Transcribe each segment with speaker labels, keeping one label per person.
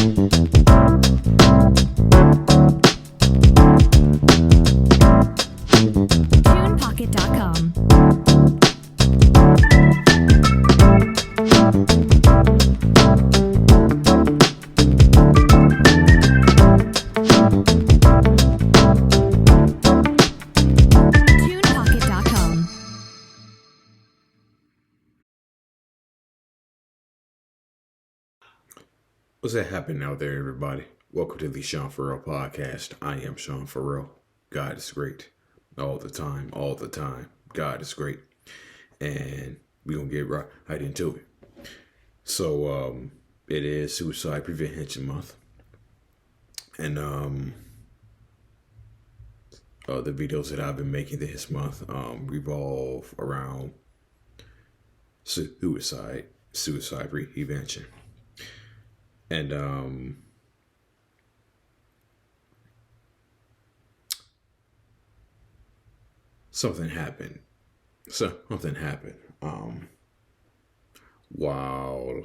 Speaker 1: TunePocket.com. TunePocket.com.
Speaker 2: What's that happening out there, everybody? Welcome to the Sean Farrell podcast. I am Sean Farrell. God is great. All the time, all the time. God is great. And we're going to get right into it. So, it is Suicide Prevention Month. And the videos that I've been making this month revolve around suicide prevention. And something happened. While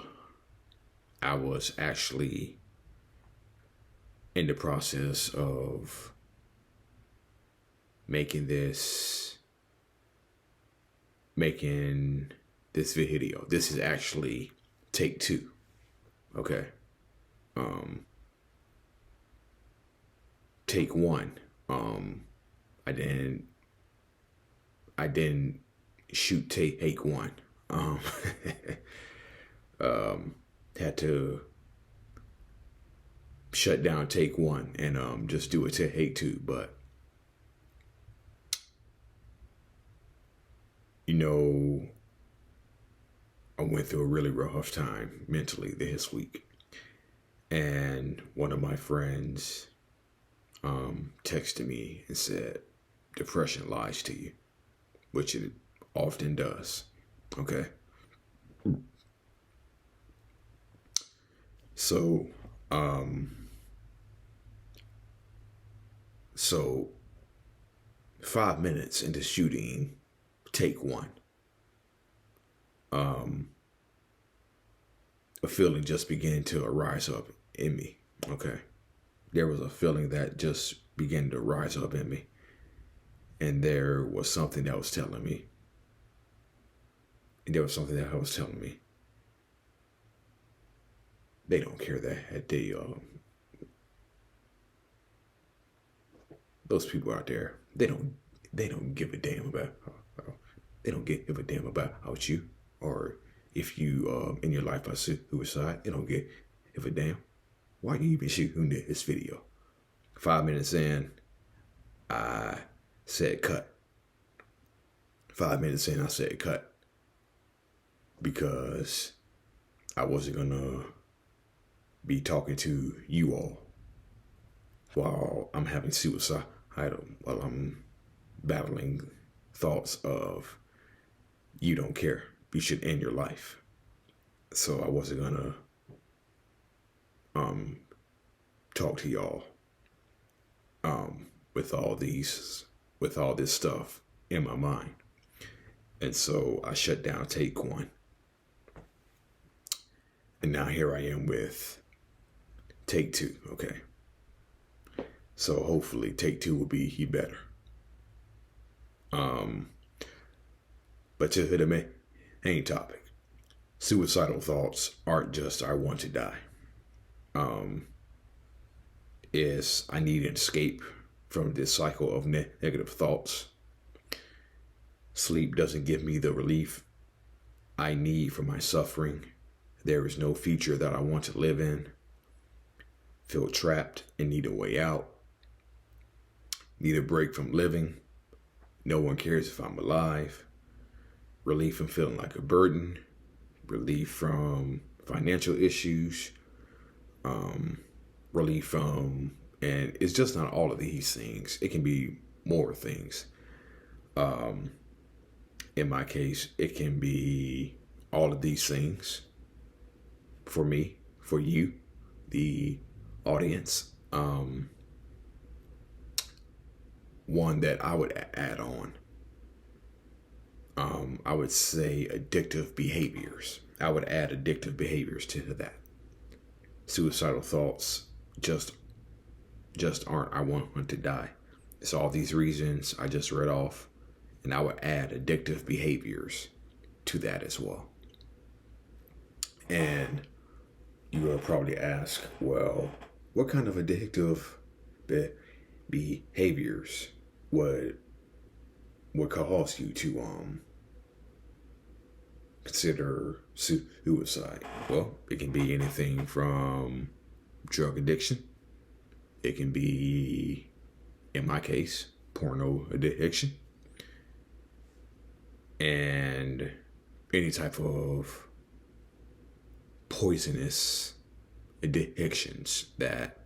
Speaker 2: I was actually in the process of making this video. This is actually take two. Okay. Take one. I didn't shoot take one. Had to shut down take one and just do it to take two. But I went through a really rough time mentally this week, and one of my friends texted me and said, "Depression lies to you," which it often does. Okay. So 5 minutes into shooting take one, a feeling just began to arise up in me. Okay. There was a feeling that just began to rise up in me. And there was something that was telling me. They don't care that those people out there, they don't give a damn about, they don't give a damn about you, or if you in your life are suicide. They don't give a damn. Why do you even shooting this video? 5 minutes in, I said cut. 5 minutes in, I said cut. Because I wasn't gonna be talking to you all while I'm having while I'm battling thoughts of you don't care, you should end your life. So I wasn't gonna talk to y'all with all this stuff in my mind. And so I shut down take one. And now here I am with take two. Okay. So hopefully take two will be better. But to the main topic, suicidal thoughts aren't just I want to die. Is I need an escape from this cycle of negative thoughts. Sleep doesn't give me the relief I need for my suffering. There is no future that I want to live in. Feel trapped and need a way out. Need a break from living. No one cares if I'm alive. Relief from feeling like a burden. Relief from financial issues. Relief from, and it's just not all of these things. It can be more things. In my case, it can be all of these things for me, for you, the audience. One that I would add on, I would say addictive behaviors. I would add addictive behaviors to that. suicidal thoughts just aren't I want to die. It's all these reasons I just read off, and I would add addictive behaviors to that as well. And you will probably ask, well, what kind of addictive behaviors would cause you to consider suicide? Well, it can be anything from drug addiction. It can be, in my case, porno addiction, and any type of poisonous addictions that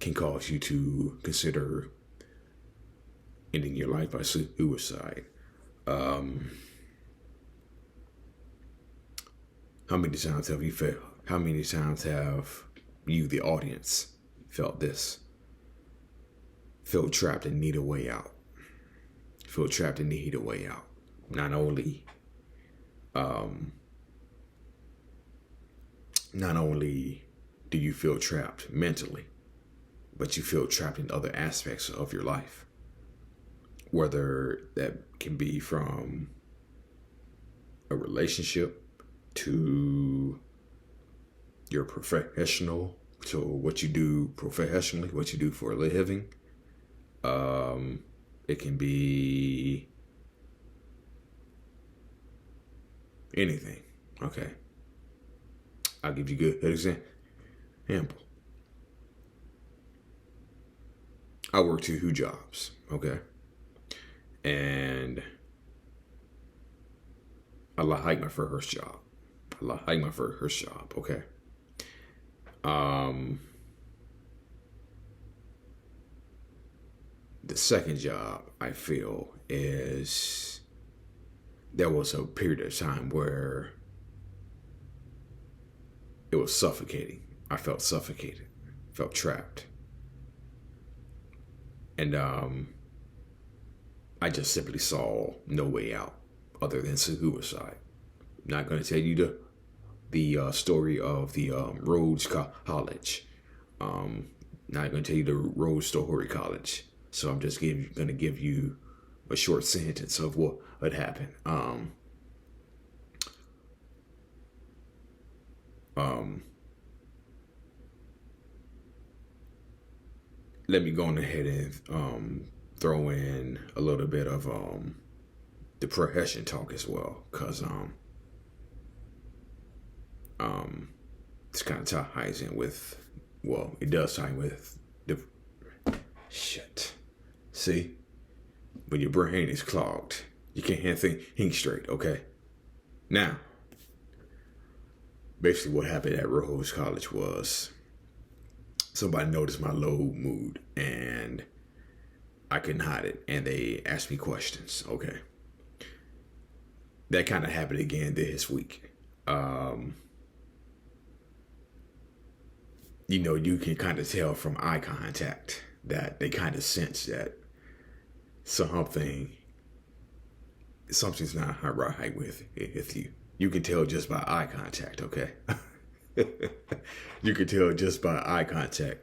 Speaker 2: can cause you to consider ending your life by suicide. How many times have you felt? How many times have you, the audience, felt this? Feel trapped and need a way out. Feel trapped and need a way out. Not only do you feel trapped mentally, but you feel trapped in other aspects of your life. Whether that can be from a relationship to your professional, to what you do professionally, what you do for a living. It can be anything. Okay. I'll give you a good example. I work 2 jobs. Okay. And I like my first job. Okay. The second job, I feel, is there was a period of time where it was suffocating. I felt suffocated, felt trapped. And I just simply saw no way out other than suicide. Not going to tell you the story of the Rhodes College. Not going to tell you the Rhodes Story College. So I'm just going to give you a short sentence of what had happened. Let me go on ahead and throw in a little bit of depression talk as well, because this kind of ties in with, well, it does tie in with the shit. See, when your brain is clogged, you can't think straight. Okay, now basically what happened at Rhodes College was somebody noticed my low mood and I couldn't hide it, and they asked me questions. Okay, that kind of happened again this week. You can kind of tell from eye contact that they kind of sense that something's not right with you. You can tell just by eye contact, okay? You can tell just by eye contact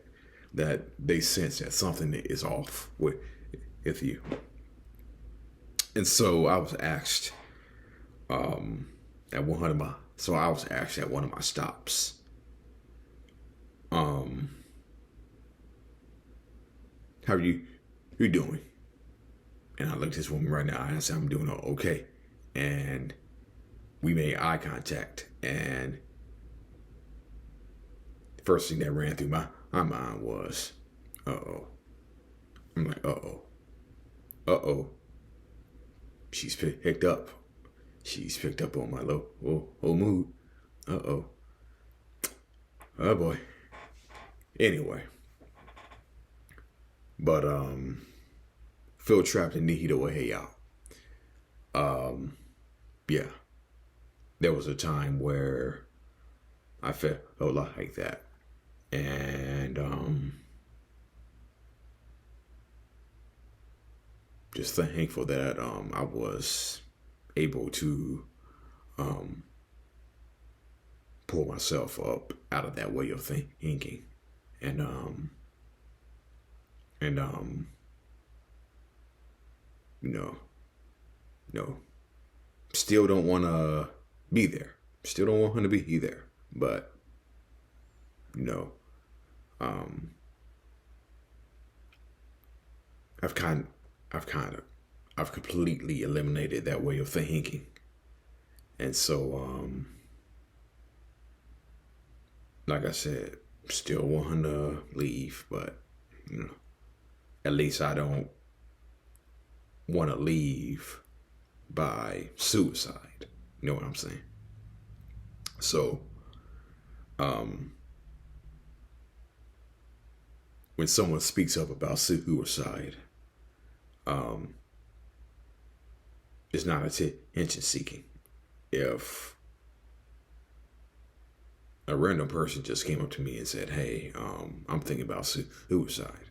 Speaker 2: that they sense that something is off with you. And so I was asked at one of my stops. How are you doing? And I looked at this woman right now and I said, I'm doing okay. And we made eye contact, and the first thing that ran through my mind was, uh-oh. I'm like, uh-oh. She's picked up. She's picked up on my low mood. Uh-oh. Oh boy. Anyway. But feel trapped and need a way out. Yeah. There was a time where I felt like that. And just thankful that I was able to pull myself up out of that way of thinking, and and you know, still don't want to be there. Still don't want to be there, but you know, um, I've kind, I've kind of, I've completely eliminated that way of thinking, and so like I said, still want to leave, but you know, at least I don't want to leave by suicide. You know what I'm saying? So, um, when someone speaks up about suicide, um, it's not attention seeking. If a random person just came up to me and said, "Hey, I'm thinking about suicide,"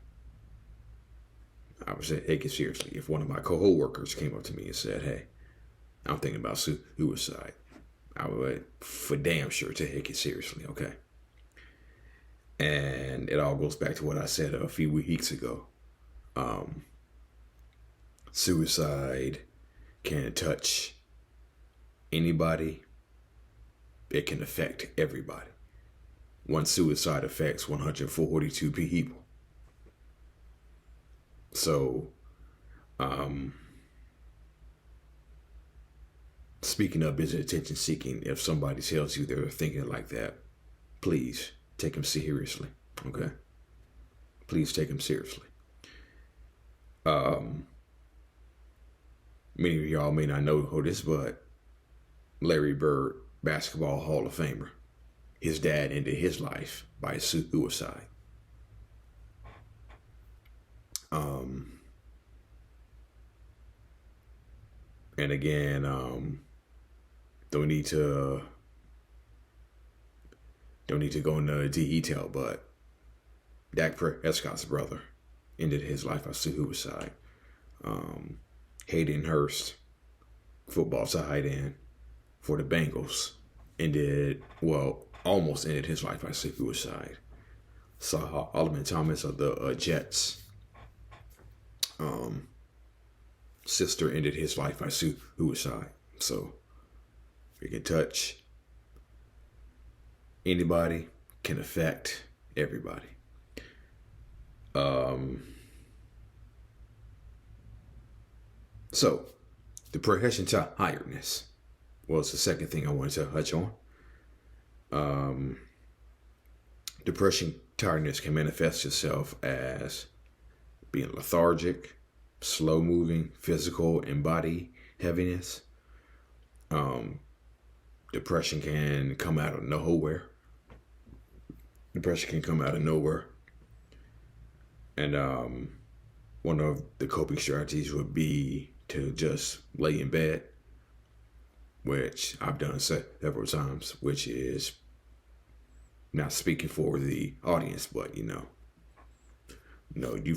Speaker 2: I would say, take it seriously. If one of my co-workers came up to me and said, "Hey, I'm thinking about suicide," I would for damn sure take it seriously, okay? And it all goes back to what I said a few weeks ago. Um, Suicide can touch anybody. It can affect everybody. One suicide affects 142 people. So, um, speaking of is attention seeking, if somebody tells you they're thinking like that, please take them seriously. Okay? Please take them seriously. Um, Many of y'all may not know who this, but Larry Bird, Basketball Hall of Famer, his dad ended his life by suicide. Um, and again, don't need to go into detail, but Dak Prescott's brother ended his life by suicide. Hayden Hurst, football tight end for the Bengals, almost ended his life by suicide. Solomon Thomas of the Jets, sister ended his life by suicide. So it can touch anybody, can affect everybody. So depression, tiredness was the second thing I wanted to touch on. Depression, tiredness can manifest itself as being lethargic, slow moving, physical and body heaviness. Depression can come out of nowhere. And one of the coping strategies would be to just lay in bed, which I've done several times, which is not speaking for the audience, but you've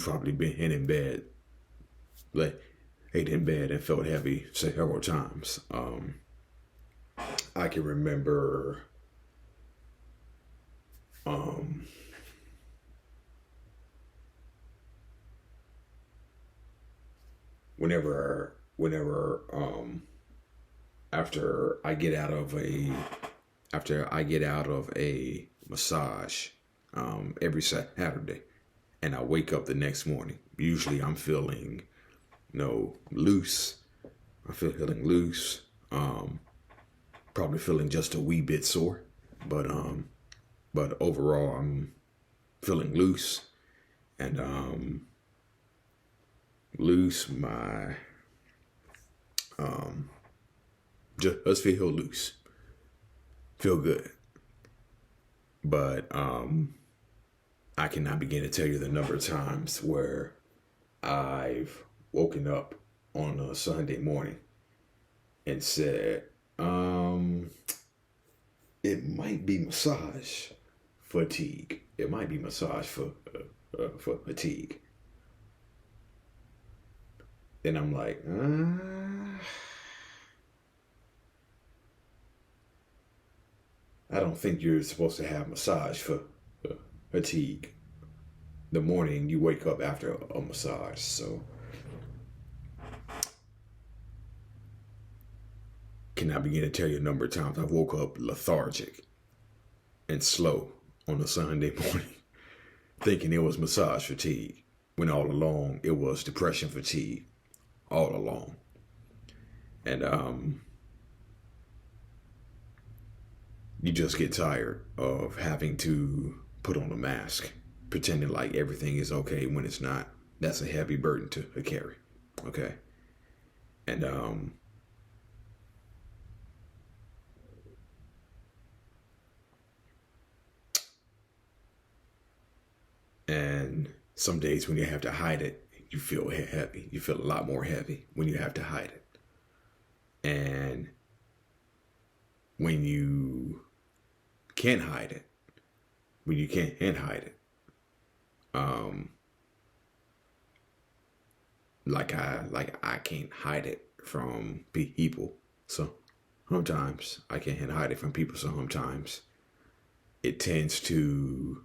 Speaker 2: probably been in bed, laid in bed and felt heavy several times. I can remember whenever after I get out of a massage every Saturday, and I wake up the next morning. Usually I'm feeling loose. Probably feeling just a wee bit sore, but overall I'm feeling loose, and my just feel loose, feel good. But I cannot begin to tell you the number of times where I've woken up on a Sunday morning and said, it might be massage fatigue. It might be massage for fatigue. Then I'm like, I don't think you're supposed to have massage for fatigue. The morning you wake up after a massage. So, can I begin to tell you a number of times I woke up lethargic and slow on a Sunday morning, thinking it was massage fatigue, when all along it was depression fatigue, all along. And you just get tired of having to put on a mask, pretending like everything is okay when it's not. That's a heavy burden to carry. Okay. And and some days when you have to hide it, you feel heavy. You feel a lot more heavy when you have to hide it. And when you can't hide it, when you can't hide it, um, like I can't hide it from people. So sometimes I can't hide it from people. So sometimes it tends to.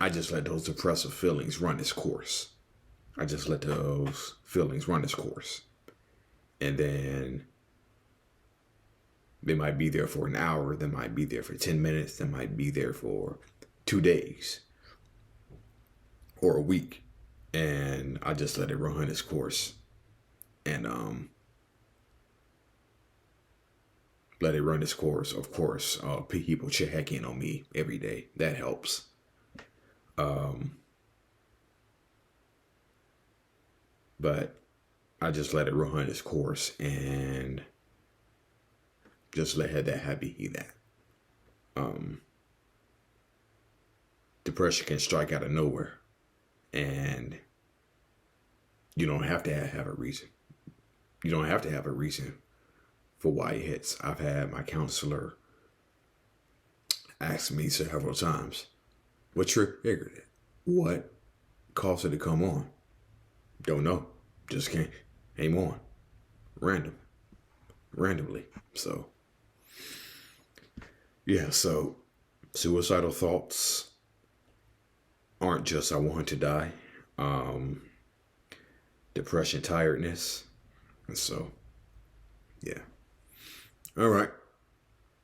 Speaker 2: I just let those depressive feelings run its course. I just let those feelings run its course. And then they might be there for an hour. They might be there for 10 minutes. They might be there for 2 days or a week. And I just let it run its course. And let it run its course. Of course, people check in on me every day. That helps. But I just let it run its course and just let that be that. Depression can strike out of nowhere, and you don't have to have a reason. You don't have to have a reason for why it hits. I've had my counselor ask me several times, what triggered it? What caused it to come on? Don't know. Just came on. Randomly. So, yeah, so suicidal thoughts aren't just I want to die. Depression, tiredness. And so, yeah. All right.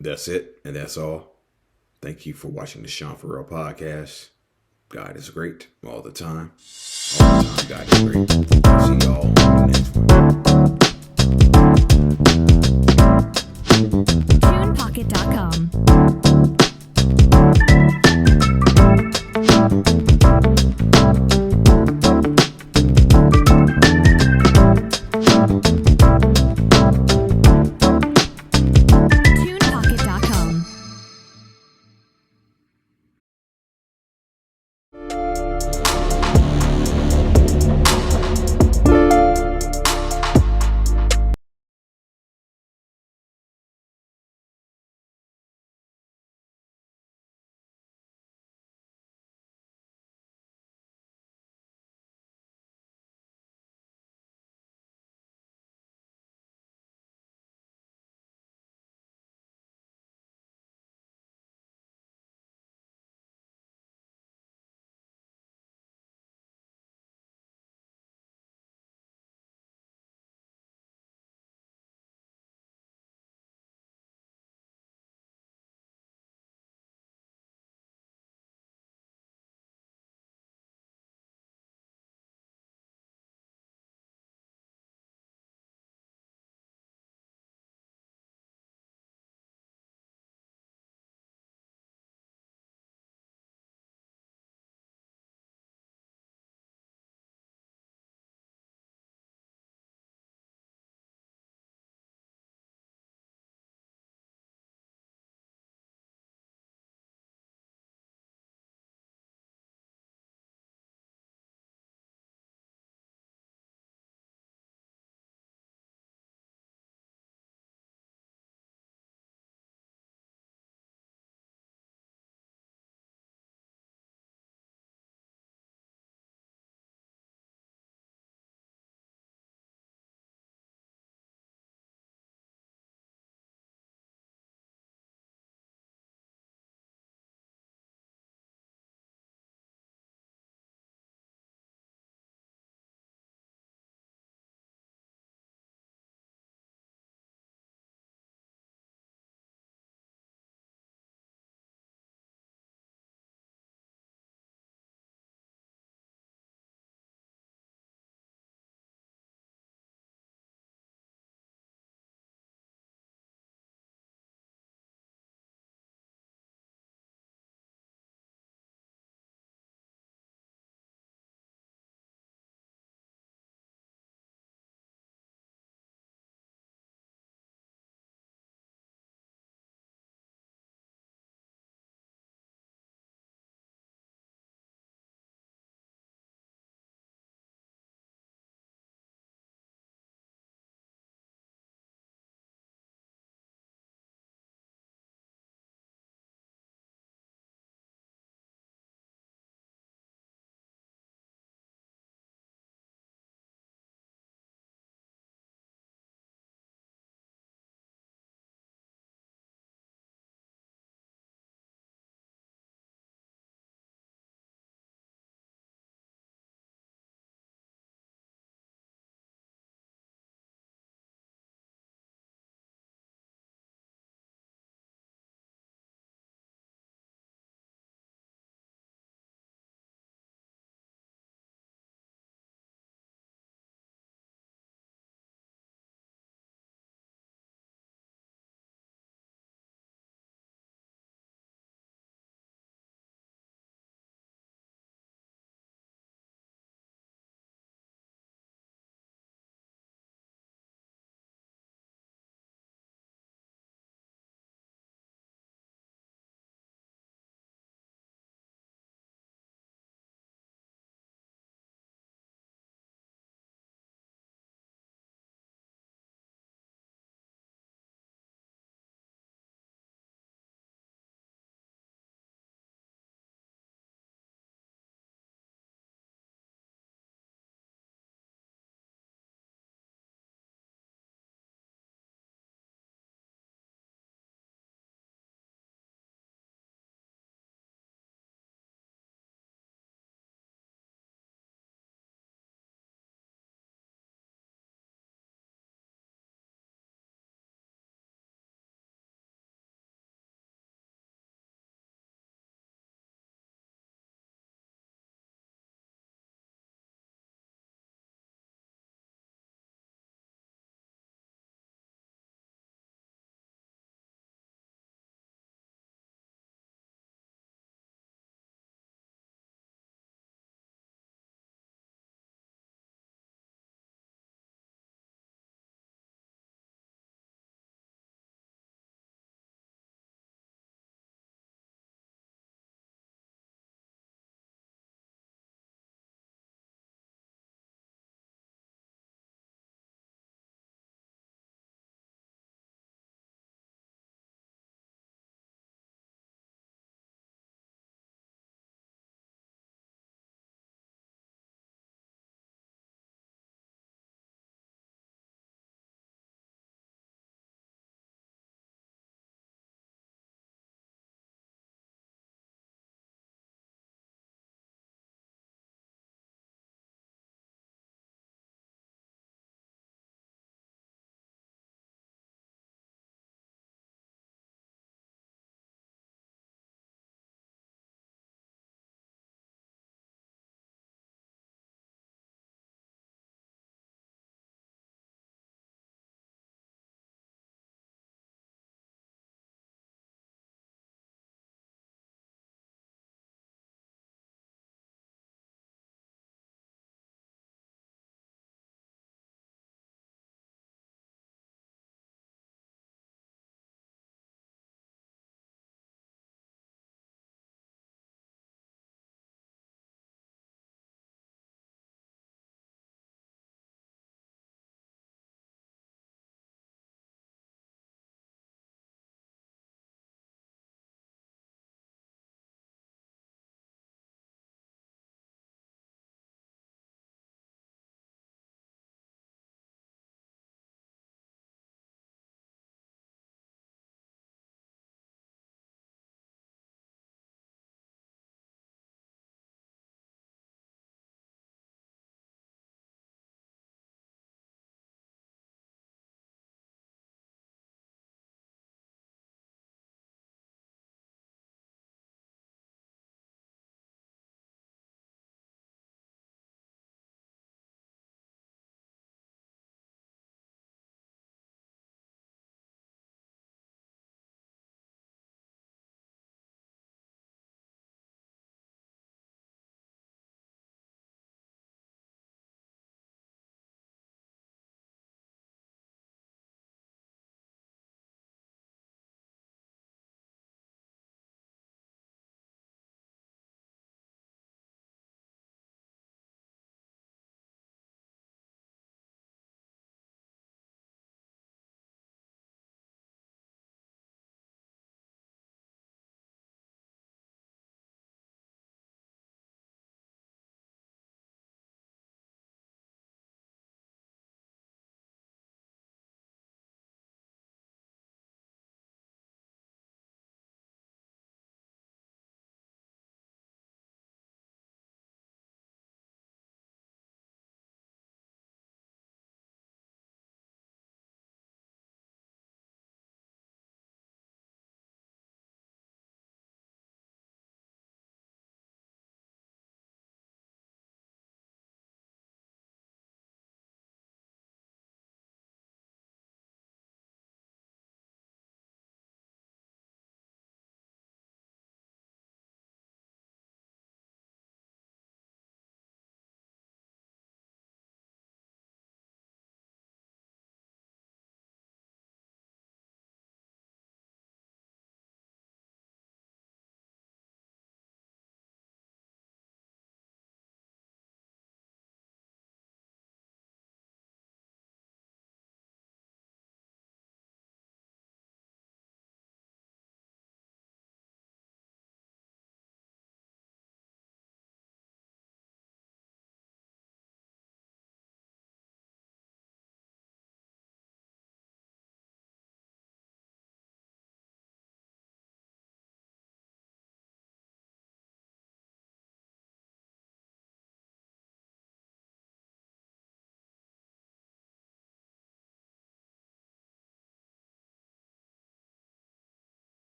Speaker 2: That's it. And that's all. Thank you for watching the Sean Farrell podcast. God is great all the time. All the time, God is great. See y'all on the next
Speaker 1: one. TunePocket.com.